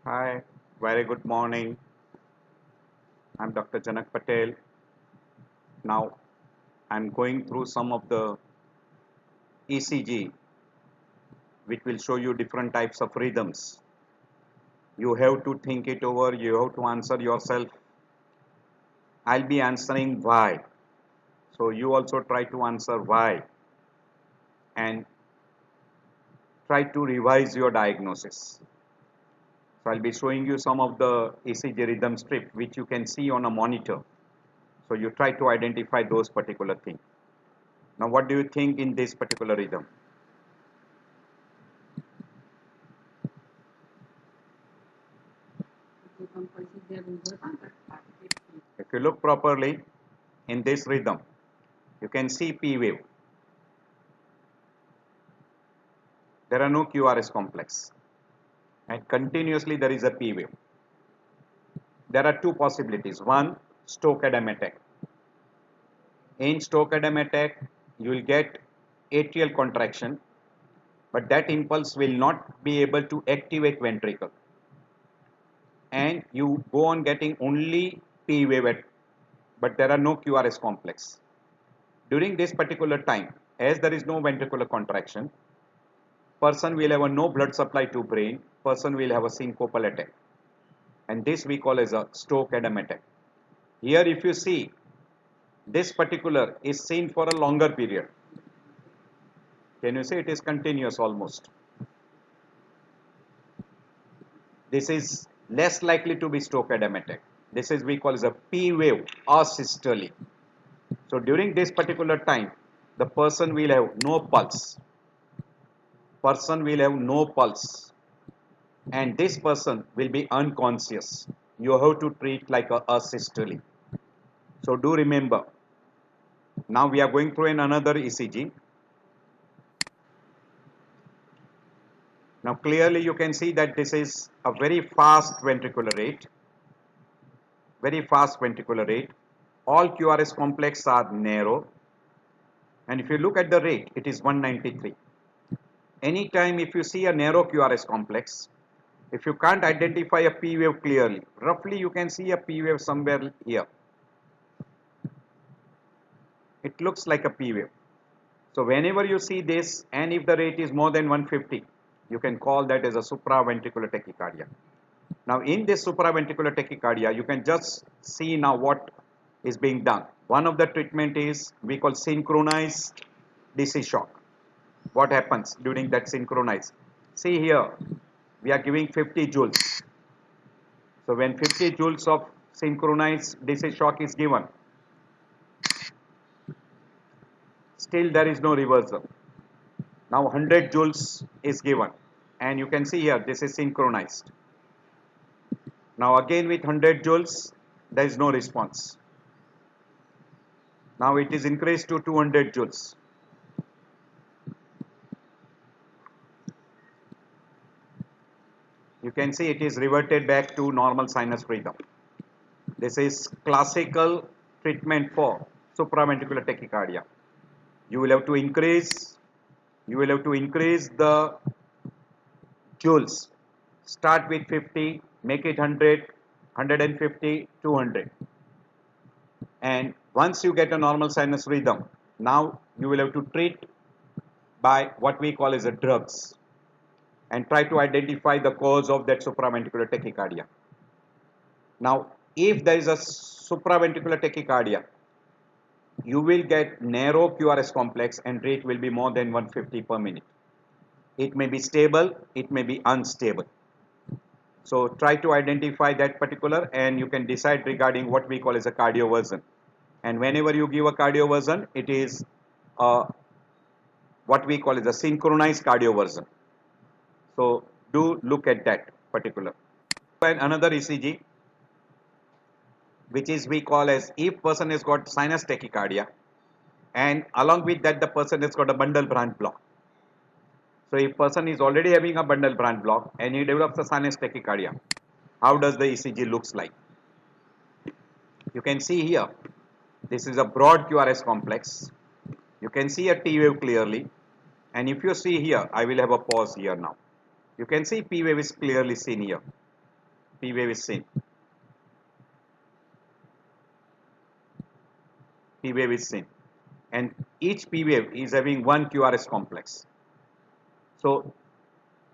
Hi, very good morning. I'm Dr. Janak Patel. Now, I'm going through some of the ECG, which will show you different types of rhythms. You have to think it over, you have to answer yourself. I'll be answering why. So, you also try to answer why and try to revise your diagnosis. So, I'll be showing you some of the ECG rhythm strip, which you can see on a monitor. So, you try to identify those particular things. Now, what do you think in this particular rhythm? If you look properly in this rhythm, you can see P wave. There are no QRS complex, and continuously there is a P wave. There are two possibilities. One, Stokadam attack. In Stokadam attack, you will get atrial contraction, but that impulse will not be able to activate ventricle, and you go on getting only P wave, but there are no QRS complex. During this particular time, as there is no ventricular contraction, person will have a no blood supply to brain, person will have a syncopal attack, and this we call as a Stokadam attack. Here if you see, this particular is seen for a longer period. Can you say it is continuous almost? This is less likely to be Stokadam attack. This is we call as a P wave asystole. So during this particular time, the person will have no pulse. Person will have no pulse, and this person will be unconscious. You have to treat like a asystole. So do remember. Now we are going through another ECG. Now clearly you can see that this is a very fast ventricular rate. Very fast ventricular rate. All QRS complex are narrow. And if you look at the rate, it is 193. Anytime if you see a narrow QRS complex, if you can't identify a P wave clearly, roughly you can see a P wave somewhere here. It looks like a P wave. So whenever you see this, and if the rate is more than 150, you can call that as a supraventricular tachycardia. Now in this supraventricular tachycardia, you can just see now what is being done. One of the treatment is we call synchronized DC shock. What happens during that synchronized? See here, we are giving 50 joules. So when 50 joules of synchronized DC shock is given, still there is no reversal. Now 100 joules is given, and you can see here this is synchronized. Now again with 100 joules, there is no response. Now it is increased to 200 joules. You can see it is reverted back to normal sinus rhythm. This is classical treatment for supraventricular tachycardia. You will have to increase the joules. Start with 50, make it 100, 150, 200. And once you get a normal sinus rhythm, now you will have to treat by what we call as a drugs and try to identify the cause of that supraventricular tachycardia. Now, if there is a supraventricular tachycardia, you will get narrow QRS complex and rate will be more than 150 per minute. It may be stable, it may be unstable. So try to identify that particular, and you can decide regarding what we call as a cardioversion. And whenever you give a cardioversion, it is what we call as a synchronized cardioversion. So do look at that particular. And another ECG, which is we call as if person has got sinus tachycardia, and along with that the person has got a bundle branch block. So if person is already having a bundle branch block and he develops a sinus tachycardia, how does the ECG looks like? You can see here, this is a broad QRS complex. You can see a T wave clearly, and if you see here, I will have a pause here now. You can see P wave is clearly seen here. P wave is seen. P wave is seen. And each P wave is having one QRS complex. So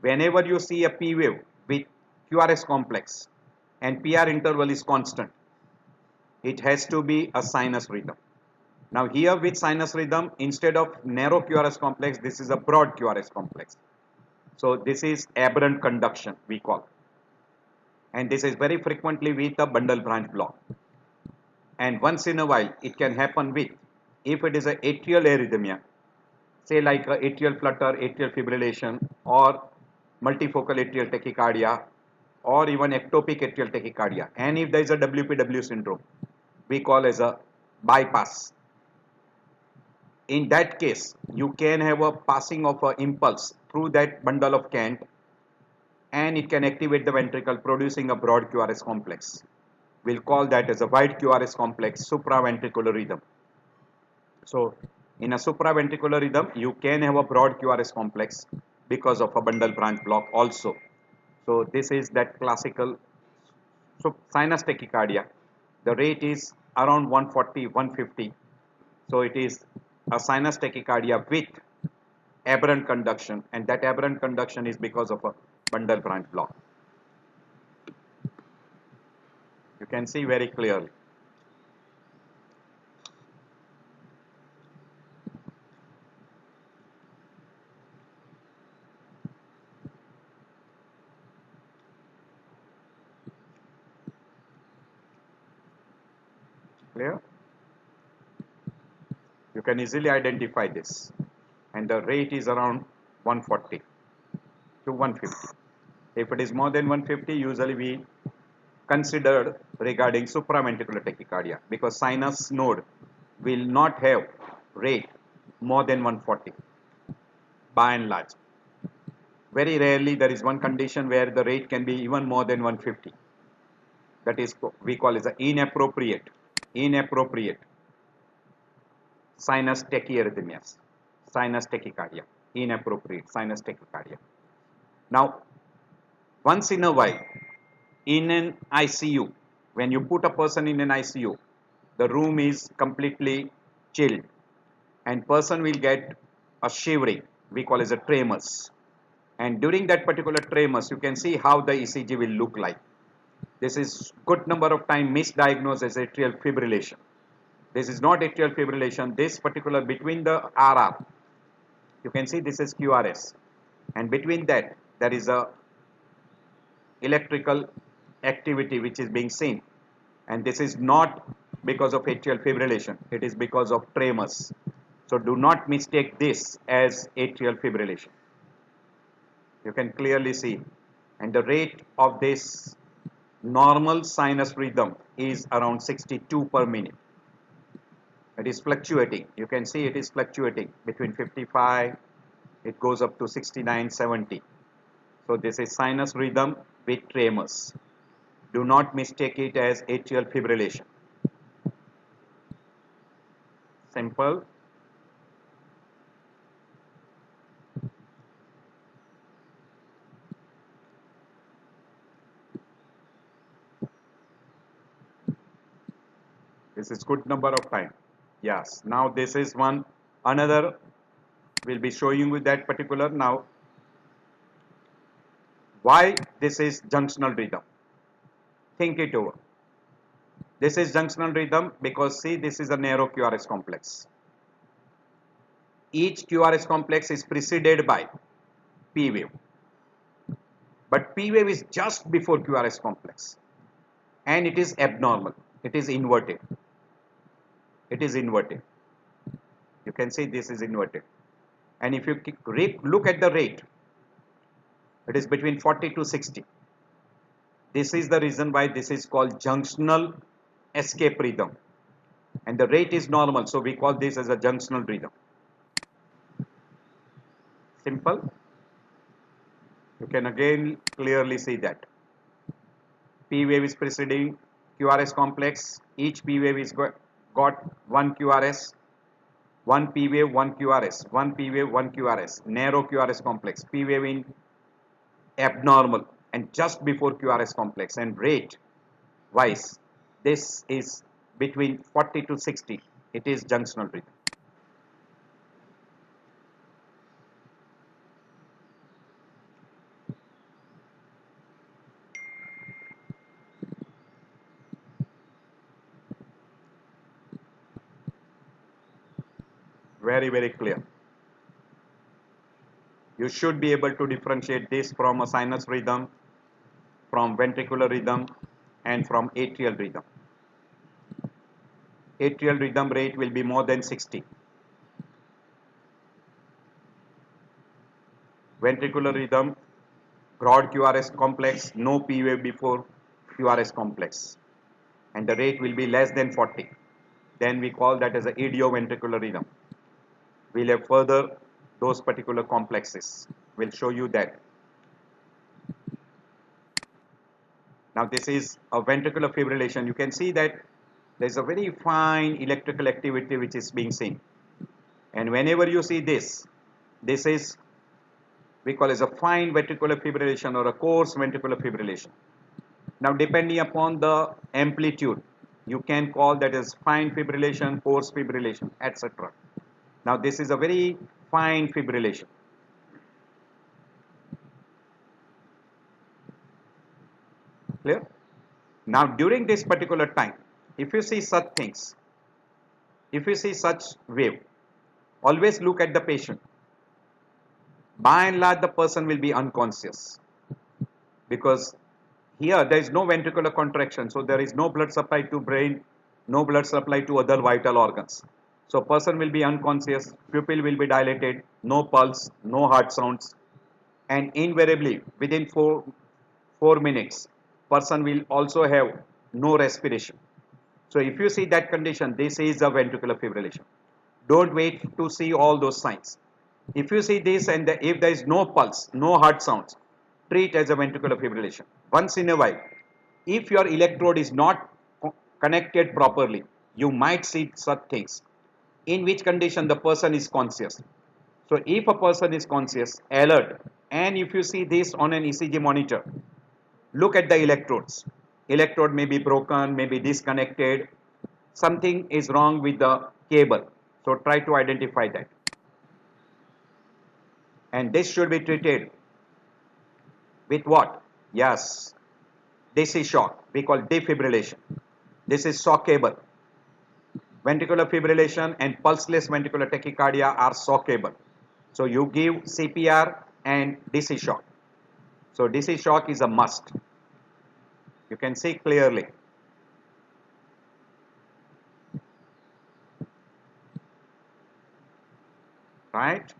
whenever you see a P wave with QRS complex and PR interval is constant, it has to be a sinus rhythm. Now here with sinus rhythm, instead of narrow QRS complex, this is a broad QRS complex. So this is aberrant conduction, we call. And this is very frequently with a bundle branch block. And once in a while, it can happen with, if it is an atrial arrhythmia, say like a atrial flutter, atrial fibrillation, or multifocal atrial tachycardia, or even ectopic atrial tachycardia. And if there is a WPW syndrome, we call as a bypass. In that case, you can have a passing of an impulse through that bundle of Kant, and it can activate the ventricle, producing a broad QRS complex. We'll call that as a wide QRS complex supraventricular rhythm. So in a supraventricular rhythm, you can have a broad QRS complex because of a bundle branch block also. So this is that classical sinus tachycardia. The rate is around 140, 150. So it is a sinus tachycardia with aberrant conduction, and that aberrant conduction is because of a bundle branch block. You can see very clearly. Clear? You can easily identify this, and the rate is around 140 to 150. If it is more than 150, usually we considered regarding supraventricular tachycardia, because sinus node will not have rate more than 140 by and large. Very rarely there is one condition where the rate can be even more than 150. That is, we call as inappropriate sinus tachyarrhythmias, sinus tachycardia, inappropriate sinus tachycardia. Now, once in a while, in an ICU, when you put a person in an ICU, the room is completely chilled, and person will get a shivering, we call as a tremors. And during that particular tremors, you can see how the ECG will look like. This is good number of time misdiagnosed as atrial fibrillation. This is not atrial fibrillation. This particular between the RR, you can see this is QRS, and between that there is a electrical activity which is being seen, and this is not because of atrial fibrillation, it is because of tremors. So do not mistake this as atrial fibrillation. You can clearly see, and the rate of this normal sinus rhythm is around 62 per minute. It is fluctuating. You can see it is fluctuating between 55, it goes up to 69, 70. So this is sinus rhythm with tremors. Do not mistake it as atrial fibrillation. Simple. This is good number of time. Yes. Now this is one another. We'll be showing you that particular now. Why this is junctional rhythm? Think it over. This is junctional rhythm because see, this is a narrow QRS complex. Each QRS complex is preceded by P wave. But P wave is just before QRS complex, and it is abnormal. It is inverted. It is inverted. You can see this is inverted. And if you look at the rate, it is between 40 to 60. This is the reason why this is called junctional escape rhythm. And the rate is normal, so we call this as a junctional rhythm. Simple. You can again clearly see that. P wave is preceding QRS complex. Each P wave is got one QRS, one P wave, one QRS, one P wave, one QRS, narrow QRS complex, P wave in abnormal, and and just before QRS complex, and rate wise this is between 40 to 60. It is junctional rhythm. Very clear. You should be able to differentiate this from a sinus rhythm, from ventricular rhythm, and from atrial rhythm. Atrial rhythm rate will be more than 60. Ventricular rhythm, broad QRS complex, no P wave before QRS complex, and the rate will be less than 40. Then we call that as a idioventricular rhythm. We'll have further those particular complexes. We'll show you that. Now this is a ventricular fibrillation. You can see that there's a very fine electrical activity which is being seen. And whenever you see this is we call as a fine ventricular fibrillation or a coarse ventricular fibrillation. Now depending upon the amplitude, you can call that as fine fibrillation, coarse fibrillation, etc. Now this is a very fine fibrillation. Clear? Now during this particular time, if you see such things, if you see such wave, always look at the patient. By and large, the person will be unconscious because here there is no ventricular contraction, so there is no blood supply to brain, no blood supply to other vital organs. So person will be unconscious, pupil will be dilated, no pulse, no heart sounds, and invariably within 4 minutes, person will also have no respiration. So if you see that condition, this is a ventricular fibrillation. Don't wait to see all those signs. If you see this and if there is no pulse, no heart sounds, treat as a ventricular fibrillation. Once in a while, if your electrode is not connected properly, you might see such things. In which condition the person is conscious. So if a person is conscious, alert, and if you see this on an ECG monitor, look at the electrodes. Electrode may be broken, may be disconnected. Something is wrong with the cable. So try to identify that. And this should be treated with what? Yes, DC shock. We call defibrillation. This is shockable. Ventricular fibrillation and pulseless ventricular tachycardia are shockable. So you give CPR and DC shock. So DC shock is a must. You can see clearly. Right?